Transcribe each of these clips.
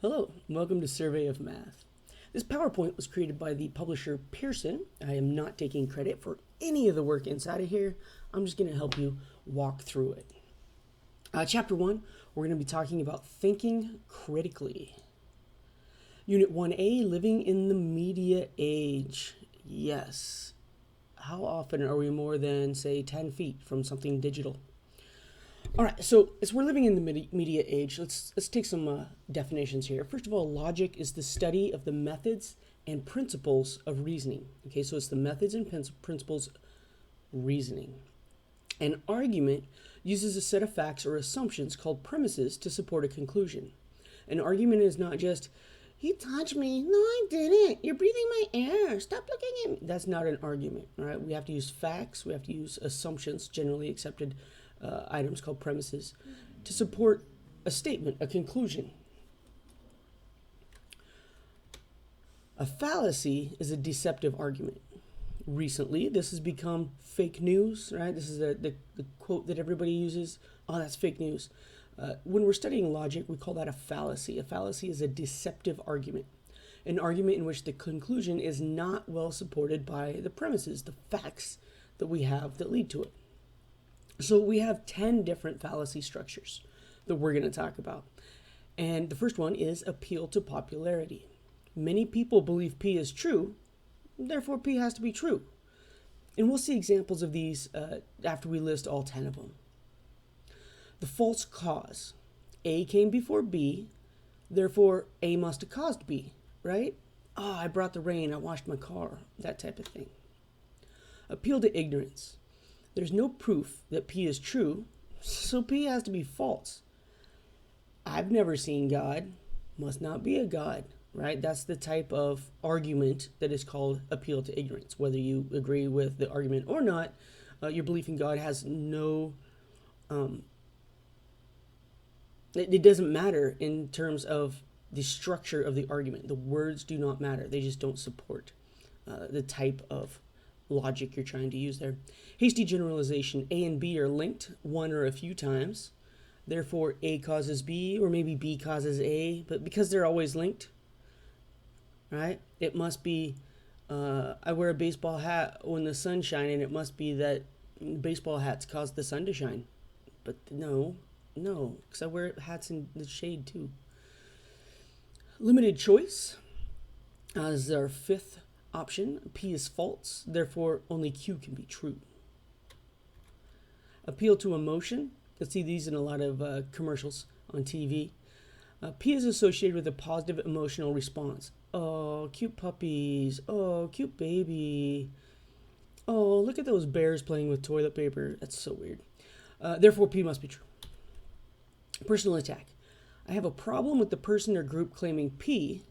Hello, and welcome to Survey of Math. This PowerPoint was created by the publisher Pearson. I am not taking credit for any of the work inside of here. I'm just going to help you walk through it. Chapter 1, we're going to be talking about thinking critically. Unit 1A, living in the media age. Yes. How often are we more than, say, 10 feet from something digital? All right, so as we're living in the media age, let's take some definitions here. First of all, logic is the study of the methods and principles of reasoning. Okay, so it's the methods and principles of reasoning. An argument uses a set of facts or assumptions called premises to support a conclusion. An argument is not just, "He touched me." "No, I didn't. You're breathing my air. Stop looking at me." That's not an argument, all right? We have to use facts. We have to use assumptions, generally accepted items called premises, to support a statement, a conclusion. A fallacy is a deceptive argument. Recently, this has become fake news, right? This is the quote that everybody uses. "Oh, that's fake news." When we're studying logic, we call that a fallacy. A fallacy is a deceptive argument, an argument in which the conclusion is not well supported by the premises, the facts that we have that lead to it. So we have 10 different fallacy structures that we're going to talk about. And the first one is appeal to popularity. Many people believe P is true, therefore P has to be true. And we'll see examples of these after we list all 10 of them. The false cause. A came before B, therefore A must have caused B, right? "Oh, I brought the rain, I washed my car," that type of thing. Appeal to ignorance. There's no proof that P is true, so P has to be false. "I've never seen God," must not be a God, right? That's the type of argument that is called appeal to ignorance. Whether you agree with the argument or not, your belief in God has no, it doesn't matter in terms of the structure of the argument. The words do not matter. They just don't support the type of logic you're trying to use there. Hasty generalization. A and B are linked one or a few times. Therefore, A causes B, or maybe B causes A. But because they're always linked, right, it must be, I wear a baseball hat when the sun's shining. It must be that baseball hats cause the sun to shine. But no, because I wear hats in the shade too. Limited choice is our fifth option. P is false, therefore only Q can be true. Appeal to emotion. You'll see these in a lot of commercials on TV. P is associated with a positive emotional response. "Oh, cute puppies. Oh, cute baby. Oh, look at those bears playing with toilet paper." That's so weird. Therefore, P must be true. Personal attack. I have a problem with the person or group claiming P,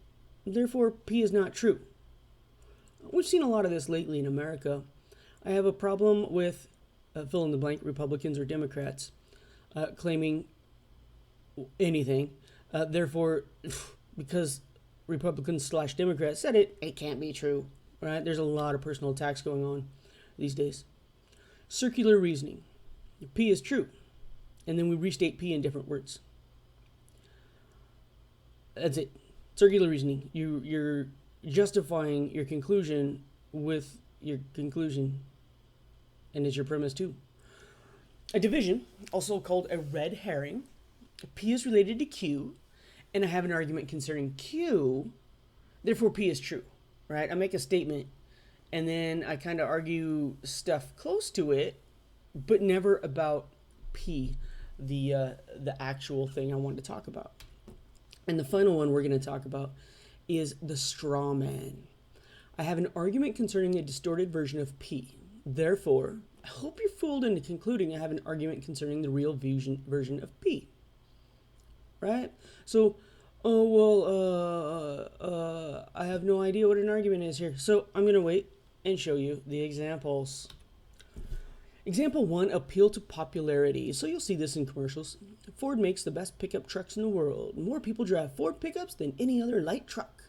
therefore P is not true. We've seen a lot of this lately in America. I have a problem with fill in the blank, Republicans or Democrats, claiming anything. Therefore, because Republicans/Democrats said it, it can't be true. Right? There's a lot of personal attacks going on these days. Circular reasoning. P is true. And then we restate P in different words. That's it. Circular reasoning. You're justifying your conclusion with your conclusion, and is your premise too. A division, also called a red herring. P is related to Q, and I have an argument concerning Q, therefore P is true, right? I make a statement, and then I kind of argue stuff close to it, but never about P, the actual thing I wanted to talk about. And the final one we're going to talk about is the straw man. I have an argument concerning a distorted version of P. Therefore, I hope you're fooled into concluding I have an argument concerning the real version of P. Right? So, I have no idea what an argument is here. So I'm going to wait and show you the examples. Example 1, appeal to popularity. So you'll see this in commercials. Ford makes the best pickup trucks in the world. More people drive Ford pickups than any other light truck.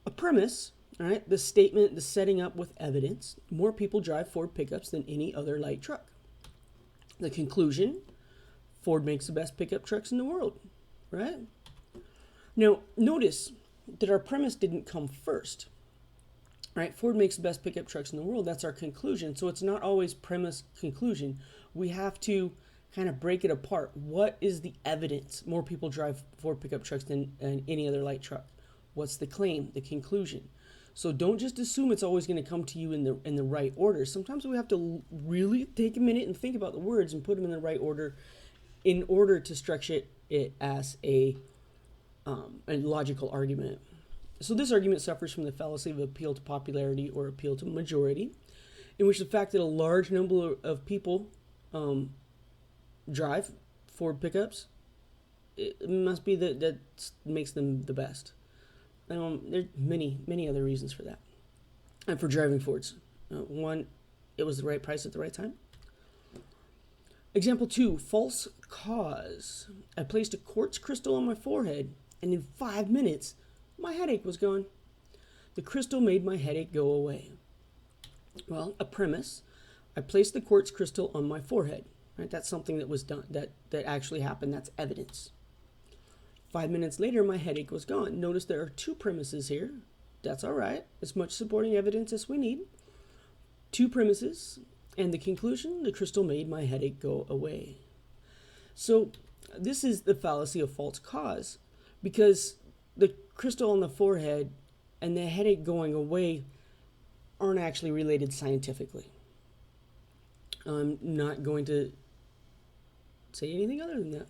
A premise, all right, the statement, the setting up with evidence. More people drive Ford pickups than any other light truck. The conclusion, Ford makes the best pickup trucks in the world, right? Now, notice that our premise didn't come first. Right? Ford makes the best pickup trucks in the world. That's our conclusion. So it's not always premise conclusion. We have to kind of break it apart. What is the evidence? More people drive Ford pickup trucks than any other light truck. What's the claim? The conclusion. So don't just assume it's always going to come to you in the right order. Sometimes we have to really take a minute and think about the words and put them in the right order in order to structure it as a logical argument. So this argument suffers from the fallacy of appeal to popularity or appeal to majority, in which the fact that a large number of people drive Ford pickups, it must be that makes them the best. There's many other reasons for that. And for driving Fords. One, it was the right price at the right time. Example 2, false cause. I placed a quartz crystal on my forehead, and in 5 minutes, my headache was gone. The crystal made my headache go away. Well, a premise. I placed the quartz crystal on my forehead. Right? That's something that was done, that actually happened. That's evidence. 5 minutes later, my headache was gone. Notice there are 2 premises here. That's all right. As much supporting evidence as we need. 2 premises. And the conclusion, the crystal made my headache go away. So this is the fallacy of false cause. Because the crystal on the forehead and the headache going away aren't actually related scientifically. I'm not going to say anything other than that.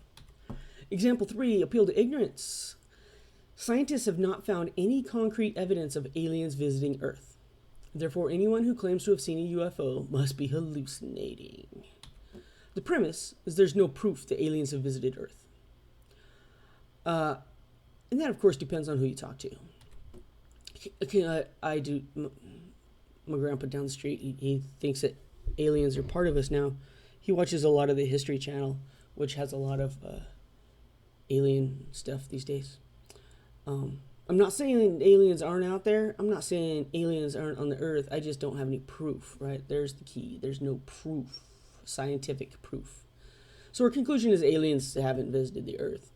Example 3, appeal to ignorance. Scientists have not found any concrete evidence of aliens visiting Earth. Therefore, anyone who claims to have seen a UFO must be hallucinating. The premise is there's no proof that aliens have visited Earth. And that, of course, depends on who you talk to. I do. My grandpa down the street, he thinks that aliens are part of us now. He watches a lot of the History Channel, which has a lot of alien stuff these days. I'm not saying aliens aren't out there. I'm not saying aliens aren't on the Earth. I just don't have any proof, right? There's the key. There's no proof, scientific proof. So our conclusion is aliens haven't visited the Earth.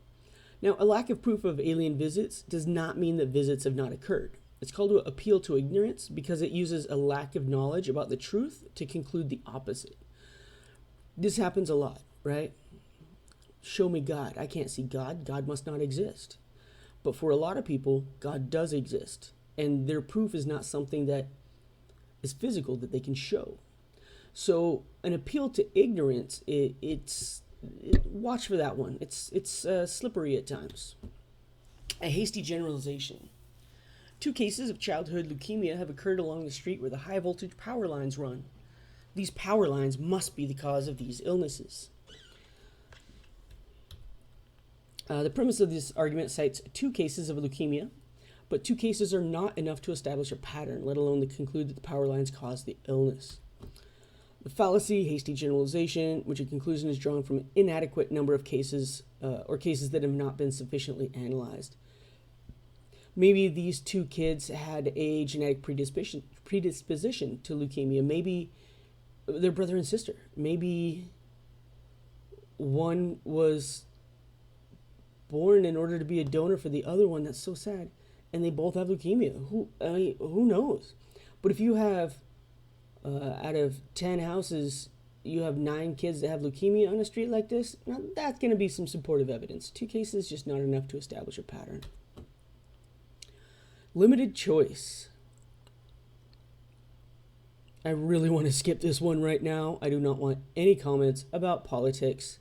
Now, a lack of proof of alien visits does not mean that visits have not occurred. It's called to appeal to ignorance because it uses a lack of knowledge about the truth to conclude the opposite. This happens a lot, right? Show me God. I can't see God. God must not exist. But for a lot of people, God does exist. And their proof is not something that is physical that they can show. So an appeal to ignorance, watch for that one. It's slippery at times. A hasty generalization. 2 cases of childhood leukemia have occurred along the street where the high voltage power lines run. These power lines must be the cause of these illnesses. The premise of this argument cites 2 cases of leukemia, but 2 cases are not enough to establish a pattern, let alone to conclude that the power lines caused the illness. The fallacy, hasty generalization, which a conclusion is drawn from an inadequate number of cases or cases that have not been sufficiently analyzed. Maybe these 2 kids had a genetic predisposition to leukemia. Maybe they're brother and sister. Maybe one was born in order to be a donor for the other one. That's so sad. And they both have leukemia. Who knows? But if you have, out of 10 houses, you have 9 kids that have leukemia on a street like this, now that's going to be some supportive evidence. 2 cases, just not enough to establish a pattern. Limited choice. I really want to skip this one right now. I do not want any comments about politics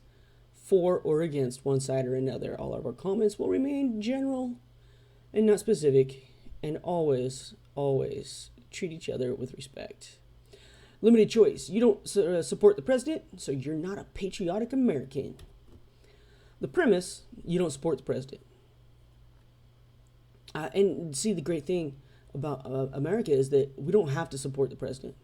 for or against one side or another. All of our comments will remain general and not specific, and always treat each other with respect. Limited choice. You don't support the president, so you're not a patriotic American. The premise, you don't support the president. And see, the great thing about America is that we don't have to support the president.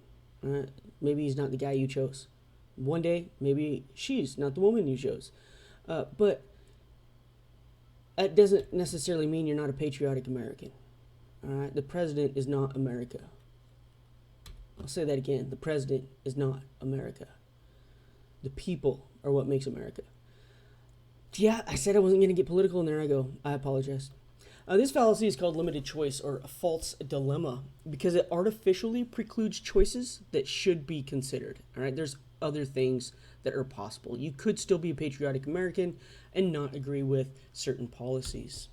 Right? Maybe he's not the guy you chose. One day, maybe she's not the woman you chose. But that doesn't necessarily mean you're not a patriotic American. All right? The president is not America. I'll say that again. The president is not America. The people are what makes America. Yeah, I said I wasn't going to get political, and there I go. I apologize. This fallacy is called limited choice or a false dilemma because it artificially precludes choices that should be considered. All right, there's other things that are possible. You could still be a patriotic American and not agree with certain policies.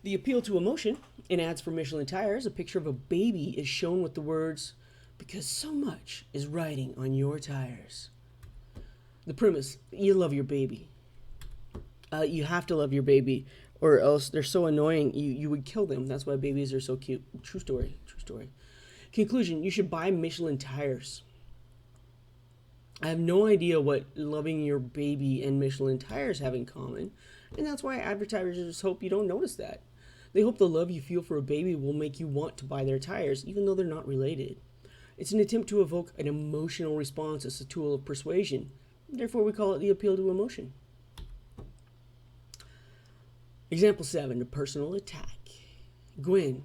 The appeal to emotion in ads for Michelin tires, a picture of a baby is shown with the words, "Because so much is riding on your tires." The premise, you love your baby. You have to love your baby, or else they're so annoying you would kill them. That's why babies are so cute. True story. True story. Conclusion, you should buy Michelin tires. I have no idea what loving your baby and Michelin tires have in common, and that's why advertisers hope you don't notice that. They hope the love you feel for a baby will make you want to buy their tires, even though they're not related. It's an attempt to evoke an emotional response as a tool of persuasion. Therefore, we call it the appeal to emotion. Example 7, a personal attack. Gwen,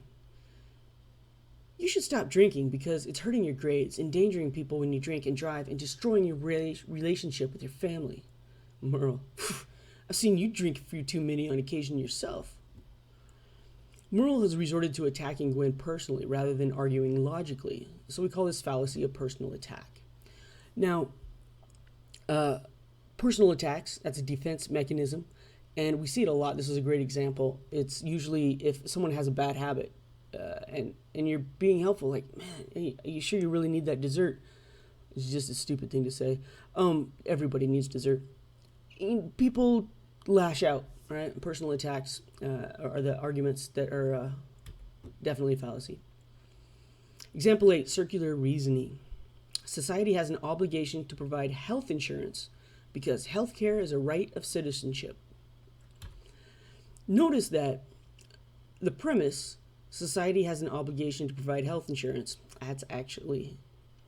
you should stop drinking because it's hurting your grades, endangering people when you drink and drive, and destroying your relationship with your family. Merle, I've seen you drink a few too many on occasion yourself. Merle has resorted to attacking Gwen personally rather than arguing logically, so we call this fallacy a personal attack. Now, personal attacks, that's a defense mechanism, and we see it a lot. This is a great example. It's usually if someone has a bad habit and you're being helpful, like, man, hey, are you sure you really need that dessert? It's just a stupid thing to say. Everybody needs dessert. People lash out, right? Personal attacks are the arguments that are definitely a fallacy. Example 8, circular reasoning. Society has an obligation to provide health insurance because healthcare is a right of citizenship. Notice that the premise, society has an obligation to provide health insurance, that's actually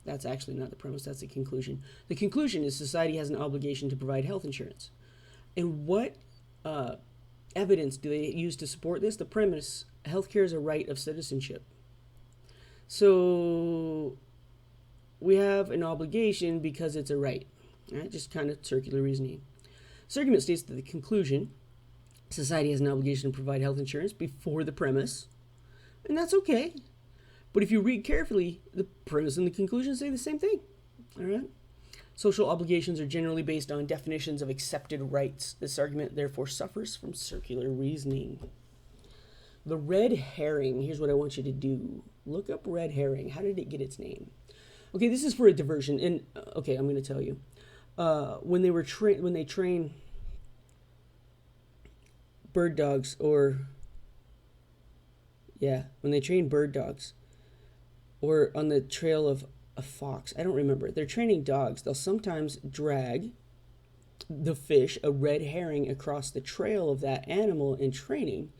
not the premise, that's the conclusion. The conclusion is society has an obligation to provide health insurance. And what evidence do they use to support this? The premise, healthcare is a right of citizenship. So we have an obligation because it's a right. Right? Just kind of circular reasoning. This argument states that the conclusion, society has an obligation to provide health insurance before the premise, and that's okay. But if you read carefully, the premise and the conclusion say the same thing. All right? Social obligations are generally based on definitions of accepted rights. This argument, therefore, suffers from circular reasoning. The red herring, here's what I want you to do. Look up red herring. How did it get its name? Okay, this is for a diversion, and okay, I'm going to tell you. When they train bird dogs, when they train bird dogs, or on the trail of a fox, I don't remember. They're training dogs. They'll sometimes drag the fish, a red herring, across the trail of that animal in training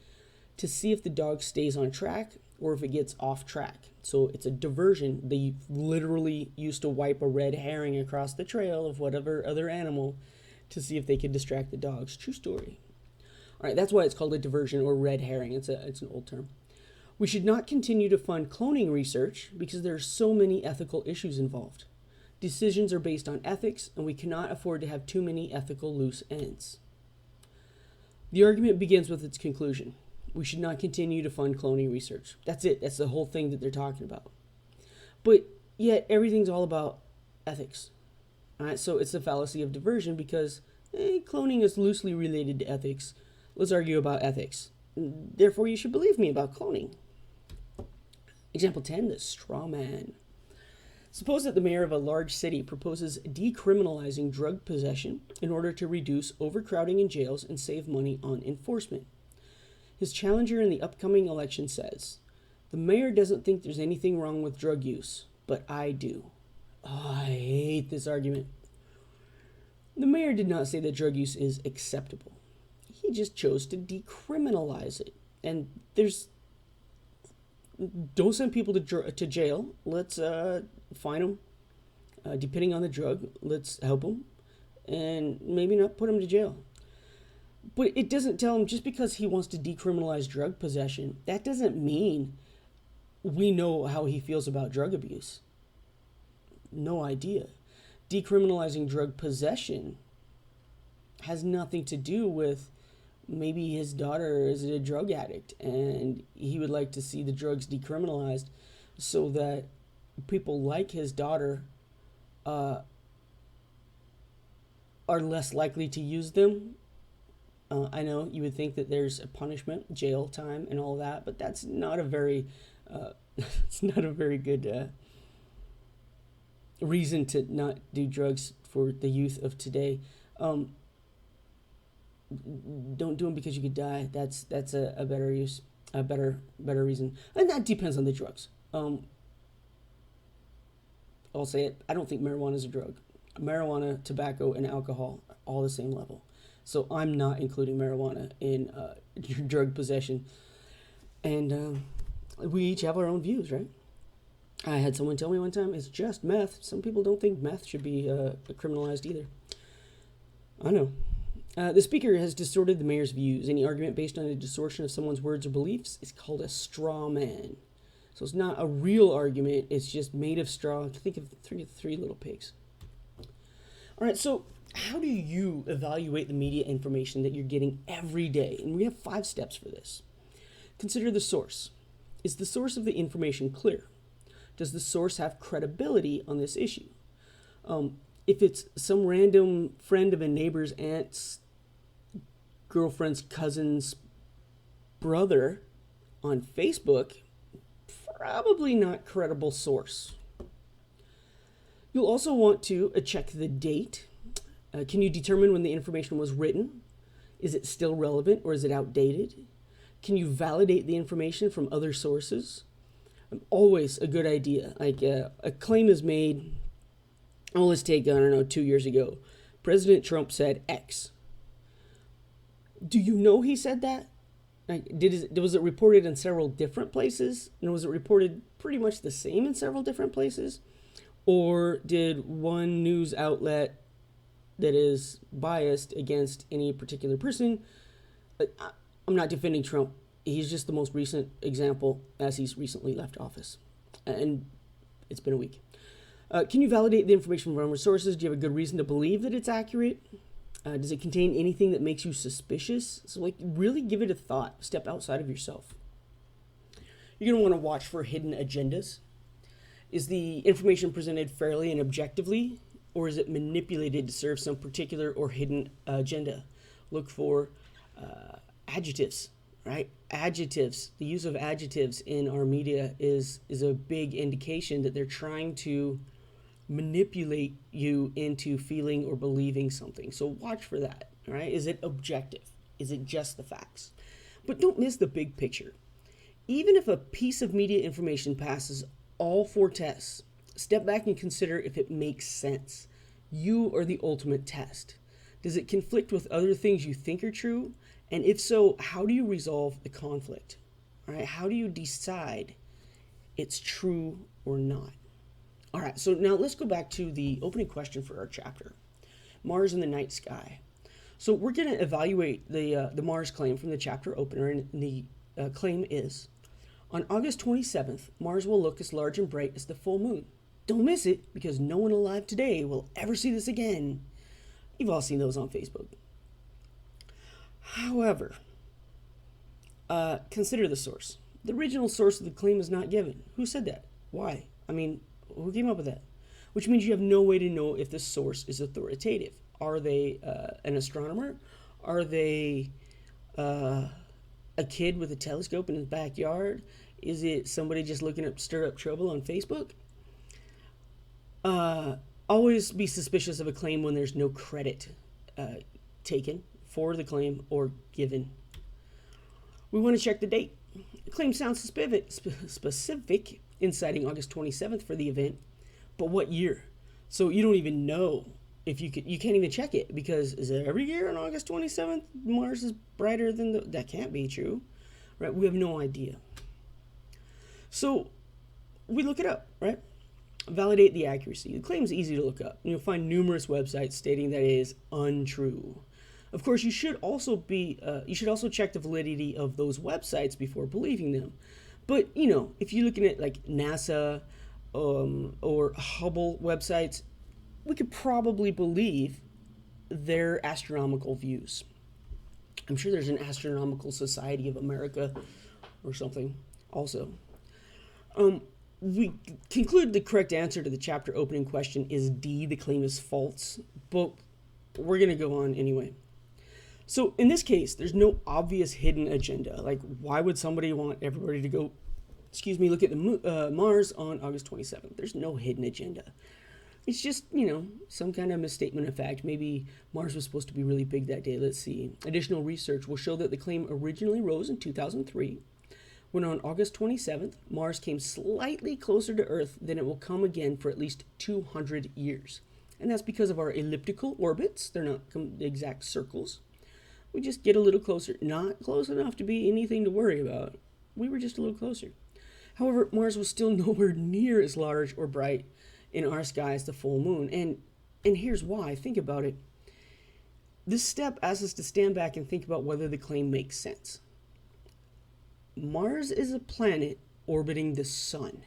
to see if the dog stays on track or if it gets off track. So it's a diversion. They literally used to wipe a red herring across the trail of whatever other animal to see if they could distract the dogs. True story. All right, that's why it's called a diversion or red herring. It's an old term. We should not continue to fund cloning research because there are so many ethical issues involved. Decisions are based on ethics, and we cannot afford to have too many ethical loose ends. The argument begins with its conclusion. We should not continue to fund cloning research. That's it. That's the whole thing that they're talking about. But yet, everything's all about ethics. All right, so it's the fallacy of diversion because cloning is loosely related to ethics. Let's argue about ethics. Therefore, you should believe me about cloning. Example 10, the straw man. Suppose that the mayor of a large city proposes decriminalizing drug possession in order to reduce overcrowding in jails and save money on enforcement. His challenger in the upcoming election says, the mayor doesn't think there's anything wrong with drug use, but I do. Oh, I hate this argument. The mayor did not say that drug use is acceptable. He just chose to decriminalize it. And don't send people to jail. Let's fine them. Depending on the drug, let's help them. And maybe not put them to jail. But it doesn't tell him just because he wants to decriminalize drug possession, that doesn't mean we know how he feels about drug abuse. No idea. Decriminalizing drug possession has nothing to do with maybe his daughter is a drug addict and he would like to see the drugs decriminalized so that people like his daughter uh, are less likely to use them. I know you would think that there's a punishment, jail time, and all that, but that's not a very, it's not a very good reason to not do drugs for the youth of today. Don't do them because you could die. That's a better use, a better reason, and that depends on the drugs. I'll say it. I don't think marijuana is a drug. Marijuana, tobacco, and alcohol are all the same level. So I'm not including marijuana in drug possession. And we each have our own views, right? I had someone tell me one time it's just meth. Some people don't think meth should be criminalized either. I know. The speaker has distorted the mayor's views. Any argument based on a distortion of someone's words or beliefs is called a straw man. So it's not a real argument. It's just made of straw. Think of three little pigs. All right, so how do you evaluate the media information that you're getting every day? And we have 5 steps for this. Consider the source. Is the source of the information clear? Does the source have credibility on this issue? If it's some random friend of a neighbor's aunt's girlfriend's cousin's brother on Facebook, probably not credible source. You'll also want to check the date. Can you determine when the information was written? Is it still relevant or is it outdated? Can you validate the information from other sources? Always a good idea. Like a claim is made, let's take, 2 years ago. President Trump said X. Do you know he said that? Like, was it reported in several different places? And was it reported pretty much the same in several different places? Or did one news outlet that is biased against any particular person? I'm not defending Trump. He's just the most recent example as he's recently left office. And it's been a week. Can you validate the information from other sources? Do you have a good reason to believe that it's accurate? Does it contain anything that makes you suspicious? So, really give it a thought. Step outside of yourself. You're going to want to watch for hidden agendas. Is the information presented fairly and objectively, or is it manipulated to serve some particular or hidden agenda? Look for adjectives, right? Adjectives. The use of adjectives in our media is a big indication that they're trying to manipulate you into feeling or believing something. So watch for that, right? Is it objective? Is it just the facts? But don't miss the big picture. Even if a piece of media information passes all 4 tests, step back and consider if it makes sense. You are the ultimate test. Does it conflict with other things you think are true? And if so, how do you resolve the conflict? All right, how do you decide it's true or not? All right, so now let's go back to the opening question for our chapter, Mars in the night sky. So we're going to evaluate the Mars claim from the chapter opener, and the claim is, on August 27th, Mars will look as large and bright as the full moon. Don't miss it, because no one alive today will ever see this again. You've all seen those on Facebook. However, consider the source. The original source of the claim is not given. Who said that? Why? Who came up with that? Which means you have no way to know if the source is authoritative. Are they an astronomer? Are they a kid with a telescope in his backyard? Is it somebody just looking to stir up trouble on Facebook? Always be suspicious of a claim when there's no credit taken for the claim or given. We want to check the date. The claim sounds specific in citing August 27th for the event, but what year? So you don't even know if you can't even check it, because is it every year on August 27th Mars is brighter than that can't be true, right? We have no idea. So we look it up, right? Validate the accuracy. The claim is easy to look up. You'll find numerous websites stating that it is untrue. Of course, you should also check the validity of those websites before believing them. But, if you're looking at like NASA or Hubble websites, we could probably believe their astronomical views. I'm sure there's an Astronomical Society of America or something also. We conclude the correct answer to the chapter opening question is D, the claim is false, but we're going to go on anyway. So in this case, there's no obvious hidden agenda. Like, why would somebody want everybody to go, look at the Mars on August 27th? There's no hidden agenda. It's just, some kind of misstatement of fact. Maybe Mars was supposed to be really big that day. Let's see. Additional research will show that the claim originally rose in 2003, when on August 27th, Mars came slightly closer to Earth than it will come again for at least 200 years. And that's because of our elliptical orbits. They're not exact circles. We just get a little closer. Not close enough to be anything to worry about. We were just a little closer. However, Mars was still nowhere near as large or bright in our sky as the full moon. And here's why. Think about it. This step asks us to stand back and think about whether the claim makes sense. Mars is a planet orbiting the sun.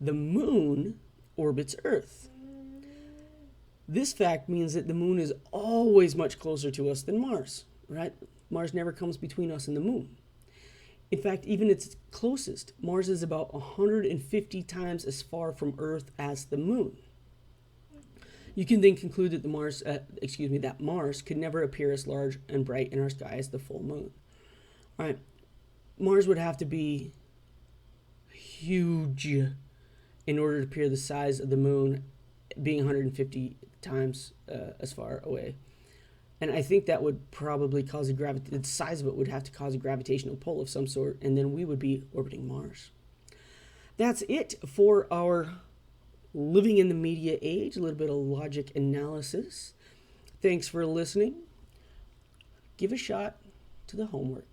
The moon orbits Earth. This fact means that the moon is always much closer to us than Mars, right? Mars never comes between us and the moon. In fact, even its closest, Mars is about 150 times as far from Earth as the moon. You can then conclude that that Mars could never appear as large and bright in our sky as the full moon. All right, Mars would have to be huge in order to appear the size of the moon, being 150 times as far away. And I think that would probably cause the size of it would have to cause a gravitational pull of some sort, and then we would be orbiting Mars. That's it for our living in the media age, a little bit of logic analysis. Thanks for listening. Give a shot to the homework.